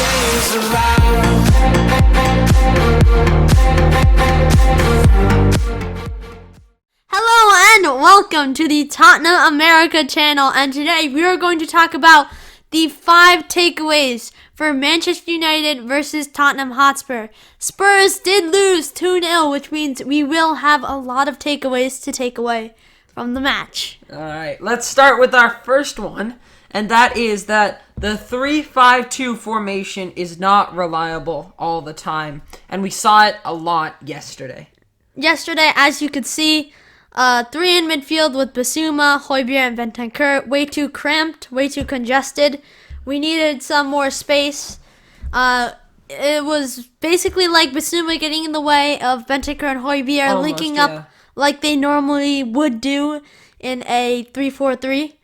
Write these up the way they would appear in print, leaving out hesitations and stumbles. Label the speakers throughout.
Speaker 1: days around.
Speaker 2: Hello and welcome to the Tottenham America channel, and today we are going to talk about the 5 takeaways for Manchester United versus Tottenham Hotspur. Spurs did lose 2-0, which means we will have a lot of takeaways to take away from the match.
Speaker 3: Alright, let's start with our first one, and that is that the 3-5-2 formation is not reliable all the time, and we saw it a lot yesterday.
Speaker 2: Yesterday, as you could see, 3 in midfield with Basuma, Højbjerg, and Bentancur. Way too cramped, way too congested. We needed some more space. It was basically like Basuma getting in the way of Bentancur and Højbjerg, linking up like they normally would do in a 3-4-3.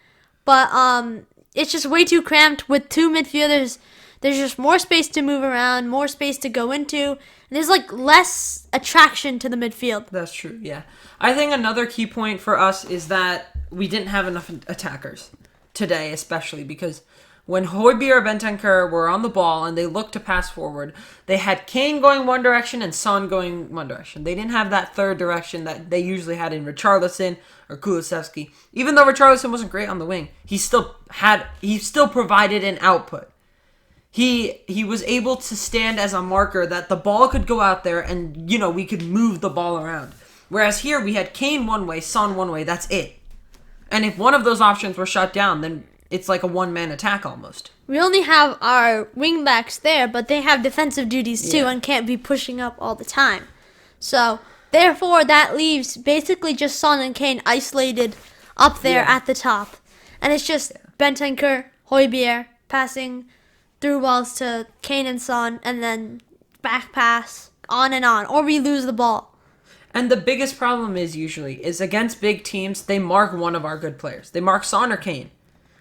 Speaker 2: But it's just way too cramped with 2 midfielders. There's just more space to move around, more space to go into. And there's like less attraction to the midfield.
Speaker 3: That's true, yeah. I think another key point for us is that we didn't have enough attackers today, especially because when Højbjerg or Bentancur were on the ball and they looked to pass forward, they had Kane going one direction and Son going one direction. They didn't have that third direction that they usually had in Richarlison or Kulusevski. Even though Richarlison wasn't great on the wing, he still provided an output. He was able to stand as a marker that the ball could go out there and, we could move the ball around. Whereas here we had Kane one way, Son one way, that's it. And if one of those options were shut down, then it's like a one-man attack almost.
Speaker 2: We only have our wingbacks there, but they have defensive duties too and can't be pushing up all the time. So, therefore, that leaves basically just Son and Kane isolated up there at the top. And it's just Bentancur, Højbjerg passing through balls to Kane and Son, and then back pass, on and on, or we lose the ball.
Speaker 3: And the biggest problem is against big teams, they mark one of our good players. They mark Son or Kane.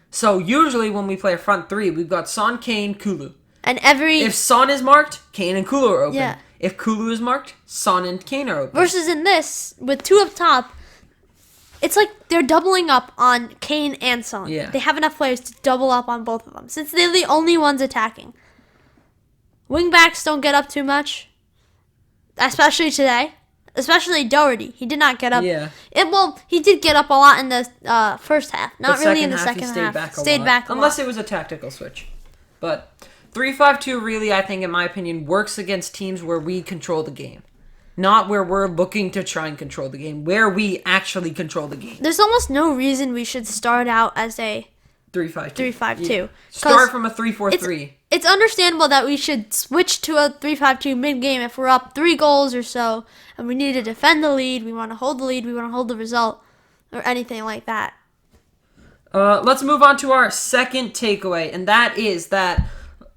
Speaker 3: So usually when we play a front 3, we've got Son, Kane, Kulu.
Speaker 2: And
Speaker 3: if Son is marked, Kane and Kulu are open.
Speaker 2: Yeah.
Speaker 3: If Kulu is marked, Son and Kane are open.
Speaker 2: Versus in this, with 2 up top, it's like they're doubling up on Kane and Son.
Speaker 3: Yeah.
Speaker 2: They have enough players to double up on both of them, since they're the only ones attacking. Wingbacks don't get up too much, especially today. Especially Doherty. He did not get up.
Speaker 3: Yeah.
Speaker 2: He did get up a lot in the first half. Not really in the second
Speaker 3: half.
Speaker 2: He stayed back a lot.
Speaker 3: Unless it was a tactical switch. But 3-5-2 really, I think, in my opinion, works against teams where we control the game. Not where we're looking to try and control the game. Where we actually control the game.
Speaker 2: There's almost no reason we should start out as a
Speaker 3: 3-5-2.
Speaker 2: 3-5-2.
Speaker 3: Yeah. Start from a 3-4-3.
Speaker 2: It's understandable that we should switch to a 3-5-2 mid-game if we're up 3 goals or so, and we need to defend the lead, we want to hold the lead, we want to hold the result, or anything like that.
Speaker 3: Let's move on to our second takeaway, and that is that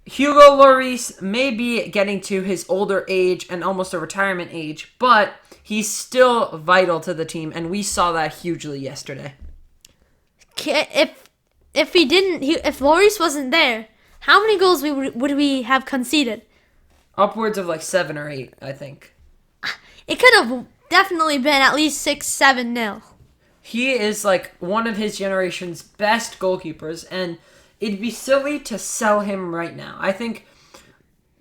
Speaker 3: Hugo Lloris may be getting to his older age and almost a retirement age, but he's still vital to the team, and we saw that hugely yesterday.
Speaker 2: If Lloris wasn't there, how many goals would we have conceded?
Speaker 3: Upwards of like 7 or 8, I think.
Speaker 2: It could have definitely been at least 6-7-0.
Speaker 3: He is like one of his generation's best goalkeepers, and it'd be silly to sell him right now. I think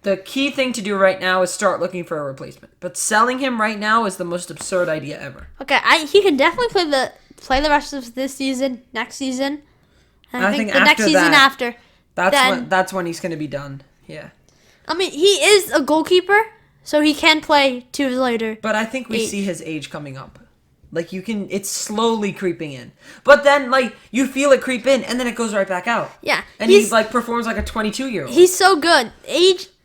Speaker 3: the key thing to do right now is start looking for a replacement. But selling him right now is the most absurd idea ever.
Speaker 2: Okay, he can definitely play the rest of this season, next season. And I think the next season after.
Speaker 3: That's when he's going to be done. Yeah.
Speaker 2: I mean, he is a goalkeeper, so he can play to his later.
Speaker 3: But I think we see his age coming up. Like, it's slowly creeping in. But then, like, you feel it creep in, and then it goes right back out.
Speaker 2: Yeah.
Speaker 3: And he, like, performs like a 22-year-old.
Speaker 2: He's so good.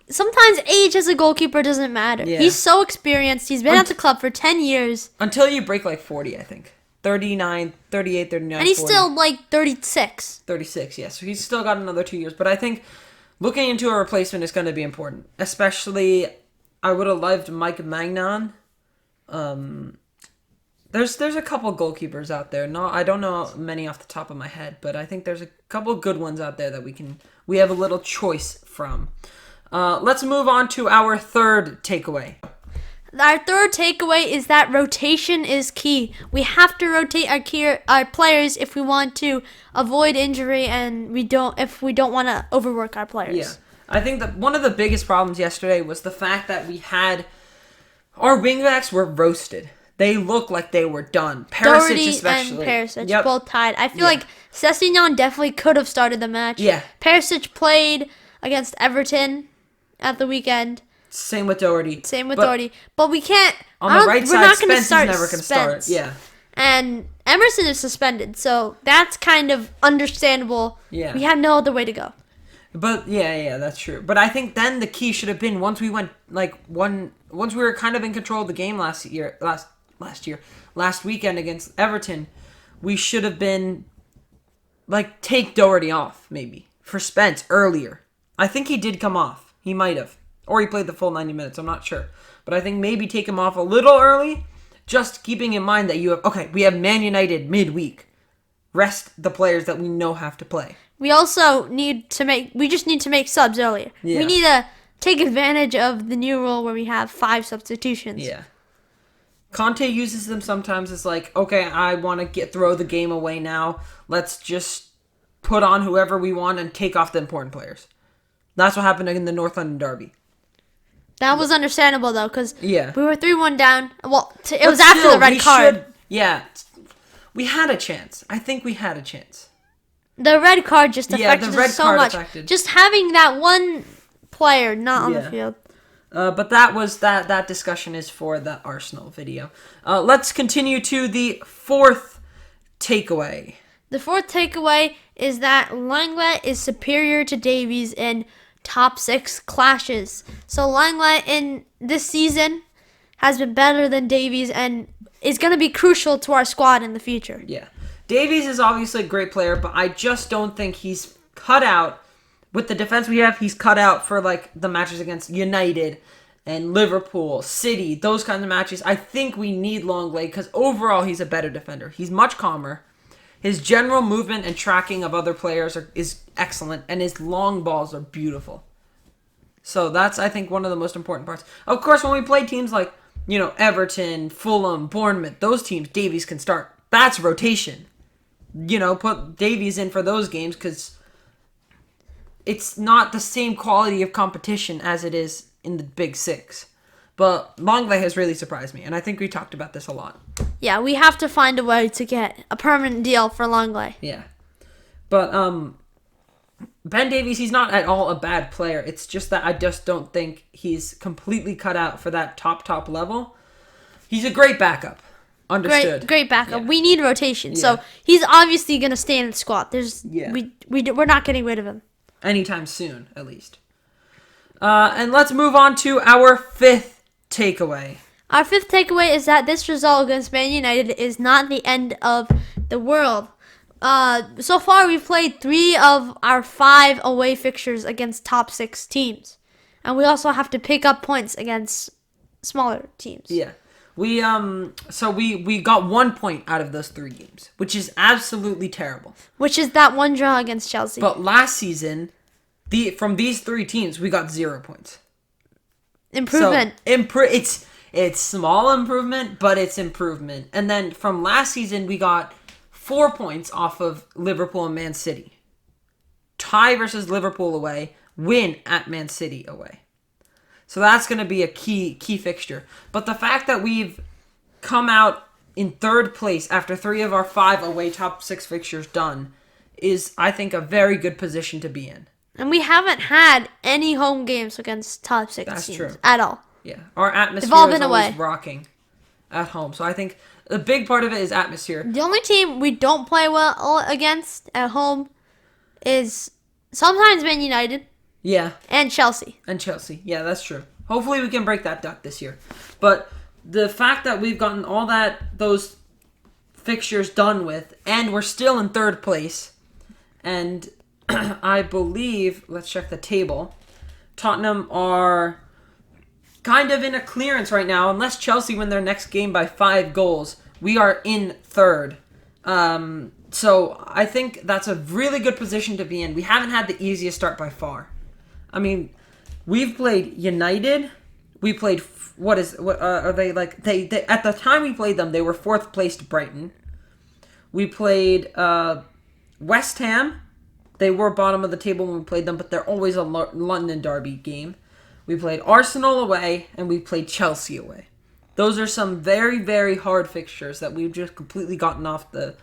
Speaker 2: Sometimes age as a goalkeeper doesn't matter. Yeah. He's so experienced. He's been at the club for 10 years.
Speaker 3: Until you break, like, 40, I think. 39, 38, 39,
Speaker 2: and he's
Speaker 3: 40.
Speaker 2: still, like, 36.
Speaker 3: 36, yes. So he's still got another 2 years. But I think looking into a replacement is going to be important. Especially, I would have loved Mike Magnan. There's a couple goalkeepers out there. I don't know many off the top of my head, but I think there's a couple good ones out there that we have a little choice from. Let's move on to our third takeaway.
Speaker 2: Our third takeaway is that rotation is key. We have to rotate our players if we want to avoid injury and if we don't want to overwork our players.
Speaker 3: Yeah. I think that one of the biggest problems yesterday was the fact that we had our wingbacks were roasted. They looked like they were done.
Speaker 2: Doherty
Speaker 3: especially.
Speaker 2: and Perisic both tied. I feel like Sessegnon definitely could have started the match.
Speaker 3: Yeah.
Speaker 2: Perisic played against Everton at the weekend.
Speaker 3: Same with Doherty.
Speaker 2: But we can't.
Speaker 3: On the right side,
Speaker 2: we're not going to
Speaker 3: Spence
Speaker 2: start
Speaker 3: is never going to start. Yeah.
Speaker 2: And Emerson is suspended, so that's kind of understandable.
Speaker 3: Yeah.
Speaker 2: We have no other way to go.
Speaker 3: But yeah, that's true. But I think then the key should have been once we went once we were kind of in control of the game last weekend against Everton, we should have been take Doherty off maybe for Spence earlier. I think he did come off. He might have. Or he played the full 90 minutes, I'm not sure. But I think maybe take him off a little early, just keeping in mind that we have Man United midweek. Rest the players that we know have to play.
Speaker 2: We also need to make subs earlier.
Speaker 3: Yeah.
Speaker 2: We need to take advantage of the new rule where we have 5 substitutions.
Speaker 3: Yeah. Conte uses them sometimes as okay, I want to throw the game away now. Let's just put on whoever we want and take off the important players. That's what happened in the North London derby.
Speaker 2: That was understandable, though, because we
Speaker 3: Yeah.
Speaker 2: were 3-1 down. Well, it
Speaker 3: But
Speaker 2: was after
Speaker 3: still,
Speaker 2: the red card.
Speaker 3: We had a chance. I think we had a chance.
Speaker 2: The red card just affected
Speaker 3: the red
Speaker 2: us so
Speaker 3: card
Speaker 2: much.
Speaker 3: affected.
Speaker 2: Just having that one player not on the field.
Speaker 3: But that discussion is for the Arsenal video. Let's continue to the fourth takeaway.
Speaker 2: The fourth takeaway is that Lenglet is superior to Davies in top 6 clashes. So Lenglet in this season has been better than Davies and is going to be crucial to our squad in the future.
Speaker 3: Yeah. Davies is obviously a great player, but I just don't think he's cut out. With the defense we have, he's cut out for the matches against United and Liverpool, City, those kinds of matches. I think we need Lenglet because overall he's a better defender. He's much calmer. His general movement and tracking of other players is excellent, and his long balls are beautiful. So that's, I think, one of the most important parts. Of course, when we play teams like, Everton, Fulham, Bournemouth, those teams, Davies can start. That's rotation. Put Davies in for those games because it's not the same quality of competition as it is in the Big 6. But Lenglet has really surprised me, and I think we talked about this a lot.
Speaker 2: Yeah, we have to find a way to get a permanent deal for Lenglet.
Speaker 3: Yeah. But Ben Davies, he's not at all a bad player. It's just that I just don't think he's completely cut out for that top level. He's a great backup. Understood.
Speaker 2: Great backup.
Speaker 3: Yeah.
Speaker 2: We need rotation.
Speaker 3: Yeah.
Speaker 2: So he's obviously going to stay in the squad.
Speaker 3: Yeah.
Speaker 2: We're not getting rid of him.
Speaker 3: Anytime soon, at least. And let's move on to our fifth takeaway.
Speaker 2: Our fifth takeaway is that this result against Man United is not the end of the world. So far, we've played 3 of our 5 away fixtures against top 6 teams. And we also have to pick up points against smaller teams.
Speaker 3: Yeah. We got 1 point out of those 3 games, which is absolutely terrible.
Speaker 2: Which is that one draw against Chelsea.
Speaker 3: But last season, from these 3 teams, we got 0 points.
Speaker 2: Improvement.
Speaker 3: So, it's small improvement, but it's improvement. And then from last season, we got 4 points off of Liverpool and Man City. Tie versus Liverpool away, win at Man City away. So that's going to be a key fixture. But the fact that we've come out in 3rd place after 3 of our 5 away top 6 fixtures done is, I think, a very good position to be in.
Speaker 2: And we haven't had any home games against top 6
Speaker 3: That's
Speaker 2: teams
Speaker 3: true.
Speaker 2: at all.
Speaker 3: Yeah, our atmosphere
Speaker 2: They've all
Speaker 3: is
Speaker 2: been
Speaker 3: always
Speaker 2: away.
Speaker 3: rocking at home. So I think a big part of it is atmosphere.
Speaker 2: The only team we don't play well against at home is sometimes Man United.
Speaker 3: Yeah.
Speaker 2: And Chelsea.
Speaker 3: Yeah, that's true. Hopefully we can break that duck this year. But the fact that we've gotten those fixtures done with, and we're still in 3rd place, and I believe, let's check the table, Tottenham are kind of in a clearance right now. Unless Chelsea win their next game by 5 goals, we are in 3rd. So I think that's a really good position to be in. We haven't had the easiest start by far. I mean, we've played United. We played are they like? They at the time we played them, they were 4th placed Brighton. We played West Ham. They were bottom of the table when we played them, but they're always a London derby game. We played Arsenal away, and we played Chelsea away. Those are some very, very hard fixtures that we've just completely gotten off the...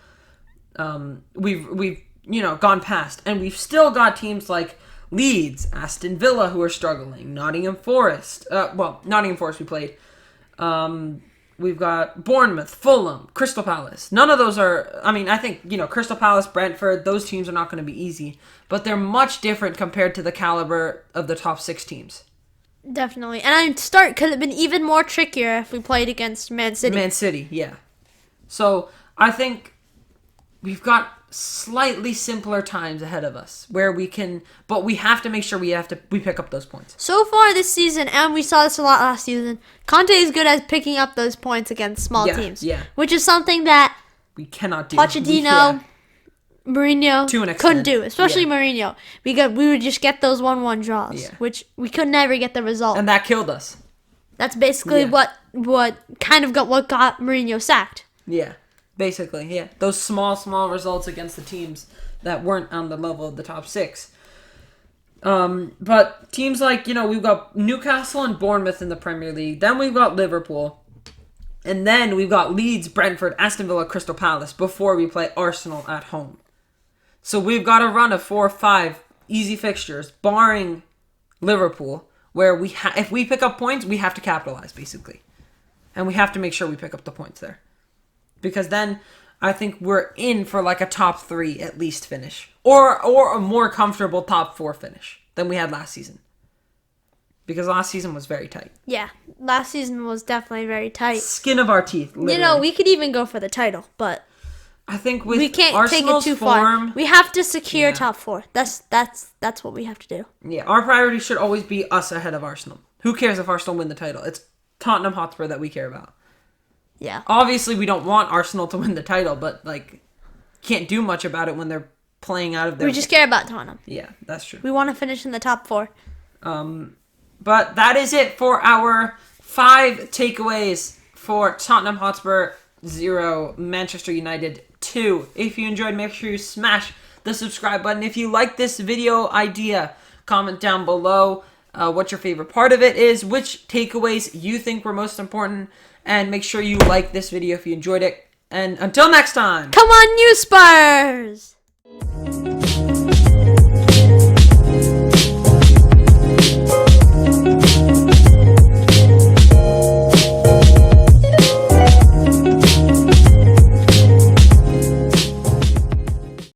Speaker 3: We've gone past. And we've still got teams like Leeds, Aston Villa, who are struggling. Nottingham Forest. Nottingham Forest we played. We've got Bournemouth, Fulham, Crystal Palace. None of those are... I think, Crystal Palace, Brentford, those teams are not going to be easy. But they're much different compared to the caliber of the top 6 teams.
Speaker 2: Definitely. And could have been even more trickier if we played against Man City.
Speaker 3: Man City, yeah. So, I think we've got slightly simpler times ahead of us where we can... But we have to make sure we pick up those points.
Speaker 2: So far this season, and we saw this a lot last season, Conte is good at picking up those points against small teams.
Speaker 3: Yeah.
Speaker 2: Which is something that
Speaker 3: we cannot do.
Speaker 2: Pochettino, Mourinho
Speaker 3: to an extent.
Speaker 2: couldn't do, especially Mourinho. Because we would just get those 1-1 draws, which we could never get the result.
Speaker 3: And that killed us.
Speaker 2: That's basically what got Mourinho sacked.
Speaker 3: Yeah. Basically, yeah. Those small results against the teams that weren't on the level of the top 6. But teams like, we've got Newcastle and Bournemouth in the Premier League. Then we've got Liverpool. And then we've got Leeds, Brentford, Aston Villa, Crystal Palace before we play Arsenal at home. So we've got a run of 4 or 5 easy fixtures, barring Liverpool, where if we pick up points, we have to capitalize, basically. And we have to make sure we pick up the points there. Because then I think we're in for like a top 3 at least finish. Or a more comfortable top 4 finish than we had last season. Because last season was very tight.
Speaker 2: Yeah, last season was definitely very tight.
Speaker 3: Skin of our teeth, literally.
Speaker 2: We could even go for the title, but
Speaker 3: I think with
Speaker 2: we can't
Speaker 3: Arsenal's
Speaker 2: take it too
Speaker 3: form,
Speaker 2: far. We have to secure top 4. That's what we have to do.
Speaker 3: Yeah, our priority should always be us ahead of Arsenal. Who cares if Arsenal win the title? It's Tottenham Hotspur that we care about.
Speaker 2: Yeah.
Speaker 3: Obviously, we don't want Arsenal to win the title, but can't do much about it when they're playing out of their...
Speaker 2: We just care about Tottenham.
Speaker 3: Yeah, that's true.
Speaker 2: We want to finish in the top 4.
Speaker 3: But that is it for our 5 takeaways for Tottenham Hotspur 0, Manchester United 2. If you enjoyed, make sure you smash the subscribe button. If you like this video idea, comment down below what your favorite part of it is, which takeaways you think were most important, and make sure you like this video if you enjoyed it. And until next time.
Speaker 2: Come on, you Spurs!